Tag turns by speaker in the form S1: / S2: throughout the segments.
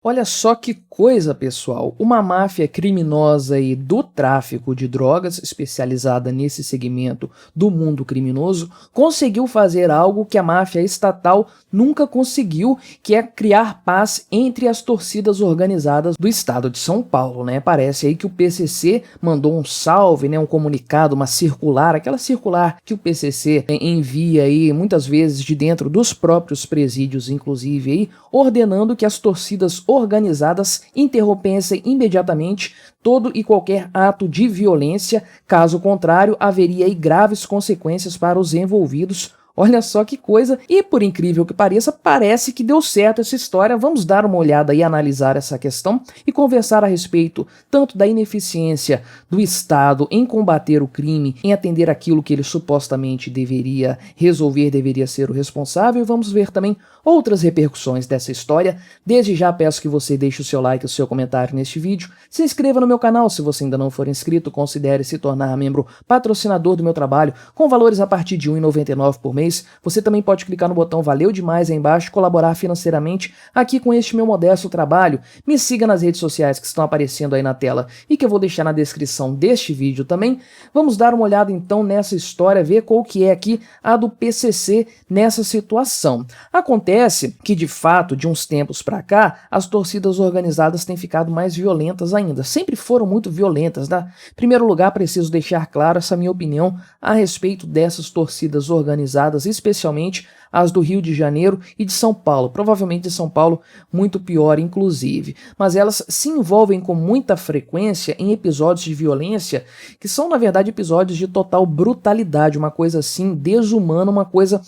S1: Olha só que coisa, pessoal! Uma máfia criminosa aí do tráfico de drogas, especializada nesse segmento do mundo criminoso, conseguiu fazer algo que a máfia estatal nunca conseguiu, que é criar paz entre as torcidas organizadas do estado de São Paulo, né? Parece aí que o PCC mandou um salve, né? Um comunicado, uma circular, aquela circular que o PCC envia aí muitas vezes de dentro dos próprios presídios, inclusive aí, ordenando que as torcidas organizadas interrompessem imediatamente todo e qualquer ato de violência, caso contrário haveria aí graves consequências para os envolvidos. Olha só que coisa, e por incrível que pareça, parece que deu certo essa história. Vamos dar uma olhada e analisar essa questão e conversar a respeito tanto da ineficiência do Estado em combater o crime, em atender aquilo que ele supostamente deveria resolver, deveria ser o responsável, e vamos ver também outras repercussões dessa história. Desde já peço que você deixe o seu like e o seu comentário neste vídeo, se inscreva no meu canal se você ainda não for inscrito, considere se tornar membro patrocinador do meu trabalho com valores a partir de R$ 1,99 por mês. Você também pode clicar no botão valeu demais aí embaixo e colaborar financeiramente aqui com este meu modesto trabalho. Me siga nas redes sociais que estão aparecendo aí na tela e que eu vou deixar na descrição deste vídeo também. Vamos dar uma olhada então nessa história, ver qual que é aqui a do PCC nessa situação. Acontece que de fato de uns tempos para cá as torcidas organizadas têm ficado mais violentas ainda, sempre foram muito violentas, né? Em primeiro lugar, preciso deixar claro essa minha opinião a respeito dessas torcidas organizadas, especialmente as do Rio de Janeiro e de São Paulo, provavelmente de São Paulo muito pior inclusive, mas elas se envolvem com muita frequência em episódios de violência que são na verdade episódios de total brutalidade, uma coisa assim desumana, uma coisa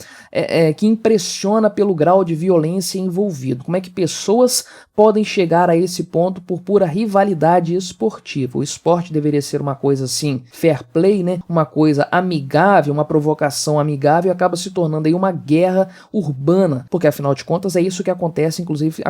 S1: que impressiona pelo grau de violência envolvido. Como é que pessoas podem chegar a esse ponto por pura rivalidade esportiva? O esporte deveria ser uma coisa assim, fair play, né? Uma coisa amigável, uma provocação amigável, e acaba se tornando aí uma guerra urbana, porque afinal de contas é isso que acontece, inclusive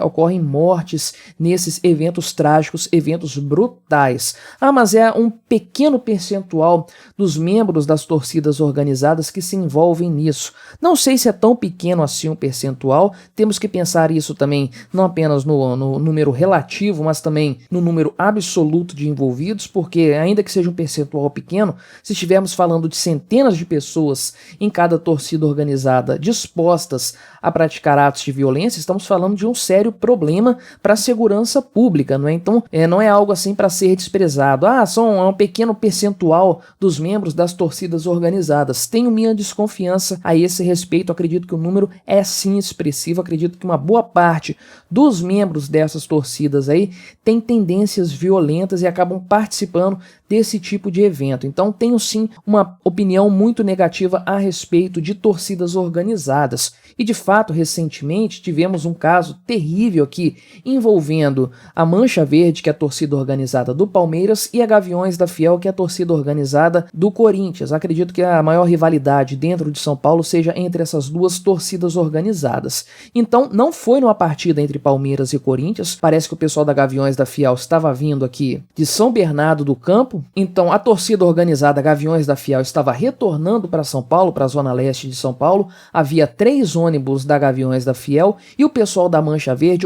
S1: ocorrem mortes nesses eventos trágicos, eventos brutais. Ah, mas é um pequeno percentual dos membros das torcidas organizadas que se envolvem nisso. Não sei se é tão pequeno assim um percentual, temos que pensar isso também não apenas no número relativo, mas também no número absoluto de envolvidos, porque ainda que seja um percentual pequeno, se estivermos falando de centenas de pessoas em cada torcida organizada dispostas a praticar atos de violência, estamos falando de um sério problema para a segurança pública, não é? Então, não é algo assim para ser desprezado. Ah, são um pequeno percentual dos membros das torcidas organizadas. Tenho minha desconfiança a esse respeito, acredito que o número é sim expressivo, acredito que uma boa parte dos membros dessas torcidas aí tem tendências violentas e acabam participando desse tipo de evento. Então tenho sim uma opinião muito negativa a respeito de torcidas organizadas. E de fato, recentemente tivemos um caso terrível aqui envolvendo a Mancha Verde, que é a torcida organizada do Palmeiras, e a Gaviões da Fiel, que é a torcida organizada do Corinthians. Acredito que a maior rivalidade dentro de São Paulo seja entre essas duas torcidas organizadas. Então não foi numa partida entre Palmeiras e Corinthians, parece que o pessoal da Gaviões da Fiel estava vindo aqui de São Bernardo do Campo, então a torcida organizada Gaviões da Fiel estava retornando para São Paulo, para a zona leste de São Paulo. Havia 3 ônibus da Gaviões da Fiel e o pessoal da Mancha Verde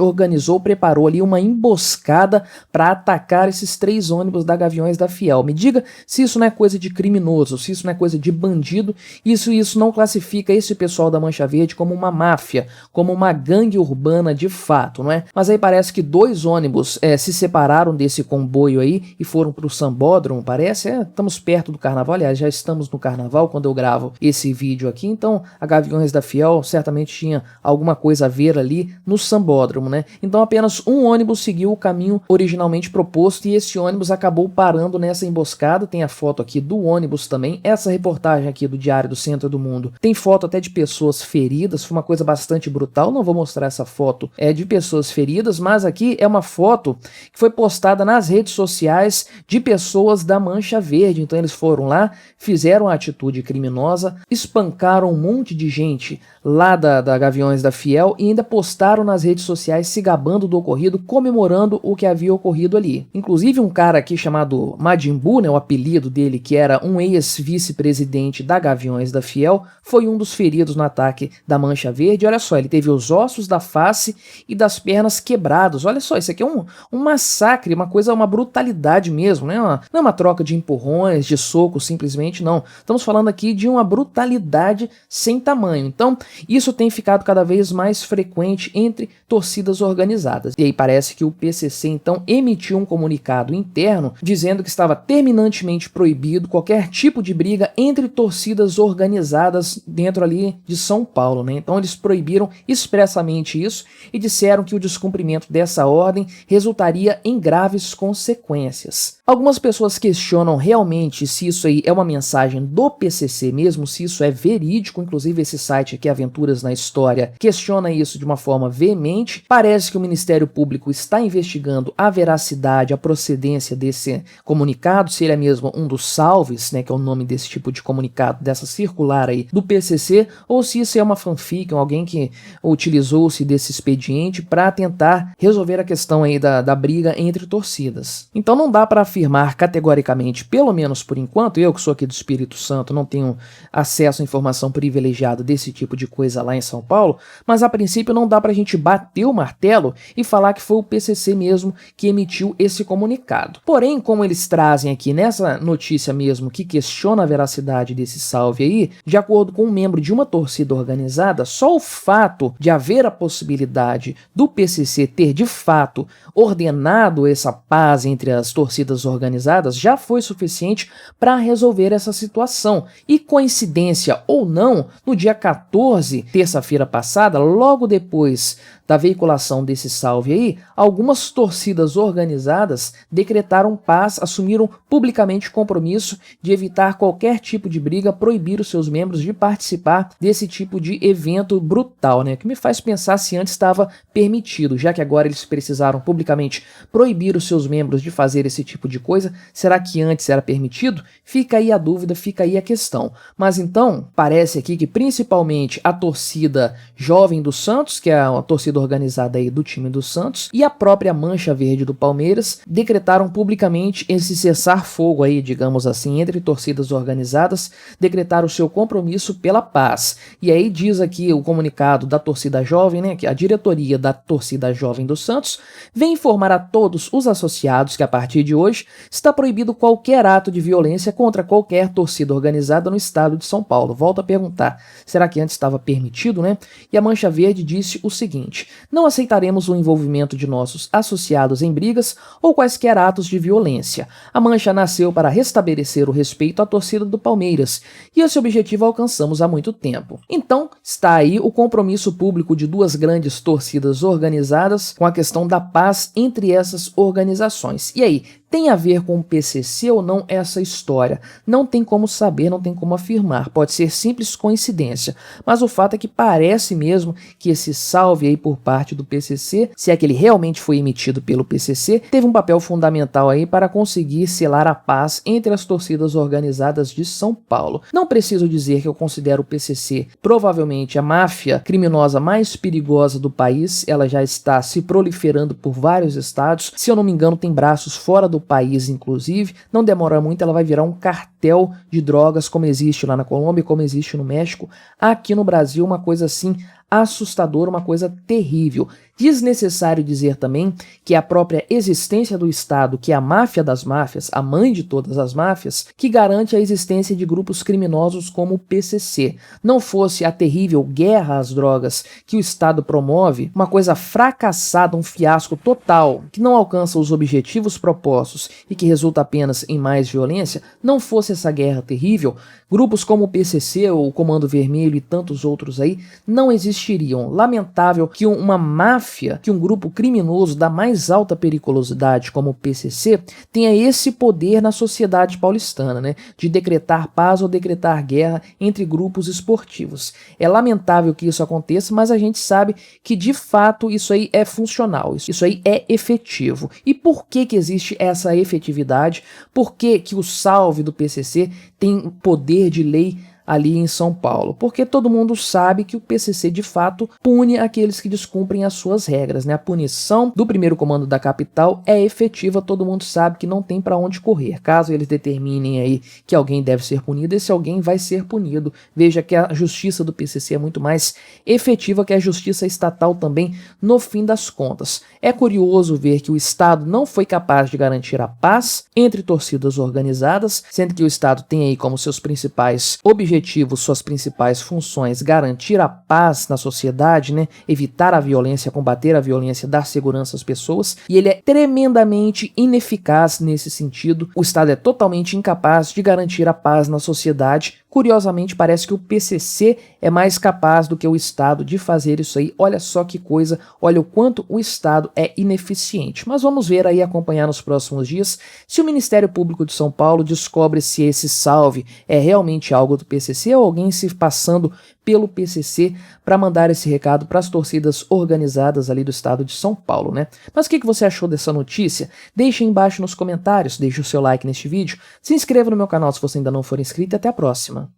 S1: preparou ali uma emboscada para atacar esses 3 ônibus da Gaviões da Fiel. Me diga se isso não é coisa de criminoso, se isso não é coisa de bandido, isso não classifica esse pessoal da Mancha Verde como uma máfia, como uma gangue urbana de fato, não é? Mas aí parece que 2 ônibus se separaram desse comboio aí e foram para o Sambódromo, parece. Estamos perto do carnaval, aliás, já estamos no carnaval quando eu gravo esse vídeo aqui, então a Gaviões da Fiel certamente tinha alguma coisa a ver ali no Sambódromo, né? Então apenas um ônibus seguiu o caminho originalmente proposto e esse ônibus acabou parando nessa emboscada. Tem a foto aqui do ônibus também. Essa reportagem aqui do Diário do Centro do Mundo tem foto até de pessoas feridas, foi uma coisa bastante brutal. Não vou mostrar essa foto de pessoas feridas, mas aqui é uma foto que foi postada nas redes sociais de pessoas da Mancha Verde. Então eles foram lá, fizeram a atitude criminosa, espancaram um monte monte de gente lá da Gaviões da Fiel e ainda postaram nas redes sociais se gabando do ocorrido, comemorando o que havia ocorrido ali. Inclusive um cara aqui chamado Majin Buu, né, o apelido dele, que era um ex-vice-presidente da Gaviões da Fiel, foi um dos feridos no ataque da Mancha Verde. Olha só, ele teve os ossos da face e das pernas quebrados. Olha só, isso aqui é um massacre, uma brutalidade mesmo, né? Não é uma troca de empurrões, de socos, simplesmente não. Estamos falando aqui de uma brutalidade sem tamanho. Então, isso tem ficado cada vez mais frequente entre torcidas organizadas. E aí parece que o PCC então emitiu um comunicado interno dizendo que estava terminantemente proibido qualquer tipo de briga entre torcidas organizadas dentro ali de São Paulo, né? Então eles proibiram expressamente isso e disseram que o descumprimento dessa ordem resultaria em graves consequências. Algumas pessoas questionam realmente se isso aí é uma mensagem do PCC mesmo, se isso é verídico. Inclusive esse site aqui, Aventuras na História, questiona isso de uma forma veemente. Parece que o Ministério Público está investigando a veracidade, a procedência desse comunicado, se ele é mesmo um dos salves, né, que é o nome desse tipo de comunicado, dessa circular aí do PCC, ou se isso é uma fanfic, alguém que utilizou-se desse expediente para tentar resolver a questão aí da briga entre torcidas. Então não dá para afirmar categoricamente, pelo menos por enquanto, eu que sou aqui do Espírito Santo, não tenho acesso à informação privilegiada desse tipo de coisa lá em São Paulo, mas a princípio não dá pra gente bater o martelo e falar que foi o PCC mesmo que emitiu esse comunicado. Porém, como eles trazem aqui nessa notícia mesmo que questiona a veracidade desse salve aí, de acordo com um membro de uma torcida organizada, só o fato de haver a possibilidade do PCC ter de fato ordenado essa paz entre as torcidas organizadas já foi suficiente para resolver essa situação. E coincidência ou não, no dia 14, terça-feira passada, logo depois da veiculação desse salve aí, algumas torcidas organizadas decretaram paz, assumiram publicamente o compromisso de evitar qualquer tipo de briga, proibir os seus membros de participar desse tipo de evento brutal, né? Que me faz pensar se antes estava permitido, já que agora eles precisaram publicamente proibir os seus membros de fazer esse tipo de coisa. Será que antes era permitido? Fica aí a dúvida, fica aí a questão. Mas então, parece aqui que principalmente a torcida Jovem do Santos, que é a torcida organizada aí do time do Santos, e a própria Mancha Verde do Palmeiras decretaram publicamente esse cessar-fogo aí, digamos assim, entre torcidas organizadas, decretaram o seu compromisso pela paz. E aí diz aqui o comunicado da torcida jovem, né, que a diretoria da torcida Jovem do Santos vem informar a todos os associados que a partir de hoje está proibido qualquer ato de violência contra qualquer torcida organizada no estado de São Paulo. Volto a perguntar, será que antes estava permitido, né? E a Mancha Verde disse o seguinte: não aceitaremos o envolvimento de nossos associados em brigas ou quaisquer atos de violência. A Mancha nasceu para restabelecer o respeito à torcida do Palmeiras e esse objetivo alcançamos há muito tempo. Então, está aí o compromisso público de duas grandes torcidas organizadas com a questão da paz entre essas organizações. E aí, tem a ver com o PCC ou não essa história? Não tem como saber, não tem como afirmar. Pode ser simples coincidência. Mas o fato é que parece mesmo que esse salve aí por parte do PCC, se é que ele realmente foi emitido pelo PCC, teve um papel fundamental aí para conseguir selar a paz entre as torcidas organizadas de São Paulo. Não preciso dizer que eu considero o PCC provavelmente a máfia criminosa mais perigosa do país. Ela já está se proliferando por vários estados. Se eu não me engano, tem braços fora do país, inclusive. Não demora muito, ela vai virar um cartel de drogas, como existe lá na Colômbia, como existe no México. Aqui no Brasil, uma coisa assim assustadora, uma coisa terrível. Desnecessário dizer também que a própria existência do Estado, que é a máfia das máfias, a mãe de todas as máfias, que garante a existência de grupos criminosos como o PCC. Não fosse a terrível guerra às drogas que o Estado promove, uma coisa fracassada, um fiasco total, que não alcança os objetivos propostos e que resulta apenas em mais violência, não fosse essa guerra terrível, grupos como o PCC, ou o Comando Vermelho e tantos outros aí, não existiriam. Lamentável que uma máfia, que um grupo criminoso da mais alta periculosidade como o PCC tenha esse poder na sociedade paulistana, né, de decretar paz ou decretar guerra entre grupos esportivos. É lamentável que isso aconteça, mas a gente sabe que de fato isso aí é funcional, isso aí é efetivo. E por que que existe essa efetividade? Por que que o salve do PCC tem poder de lei ali em São Paulo, porque todo mundo sabe que o PCC de fato pune aqueles que descumprem as suas regras, né? A punição do primeiro comando da capital é efetiva, todo mundo sabe que não tem para onde correr. Caso eles determinem aí que alguém deve ser punido, esse alguém vai ser punido. Veja que a justiça do PCC é muito mais efetiva que a justiça estatal também, no fim das contas. É curioso ver que o Estado não foi capaz de garantir a paz entre torcidas organizadas, sendo que o Estado tem aí como seus principais objetivos, suas principais funções, garantir a paz na sociedade, né? Evitar a violência, combater a violência, dar segurança às pessoas, e ele é tremendamente ineficaz nesse sentido. O Estado é totalmente incapaz de garantir a paz na sociedade. Curiosamente, parece que o PCC é mais capaz do que o Estado de fazer isso aí. Olha só que coisa, olha o quanto o Estado é ineficiente. Mas vamos ver aí, acompanhar nos próximos dias, se o Ministério Público de São Paulo descobre se esse salve é realmente algo do PCC ou alguém se passando pelo PCC para mandar esse recado para as torcidas organizadas ali do estado de São Paulo, né? Mas o que você achou dessa notícia? Deixe aí embaixo nos comentários, deixe o seu like neste vídeo, se inscreva no meu canal se você ainda não for inscrito e até a próxima.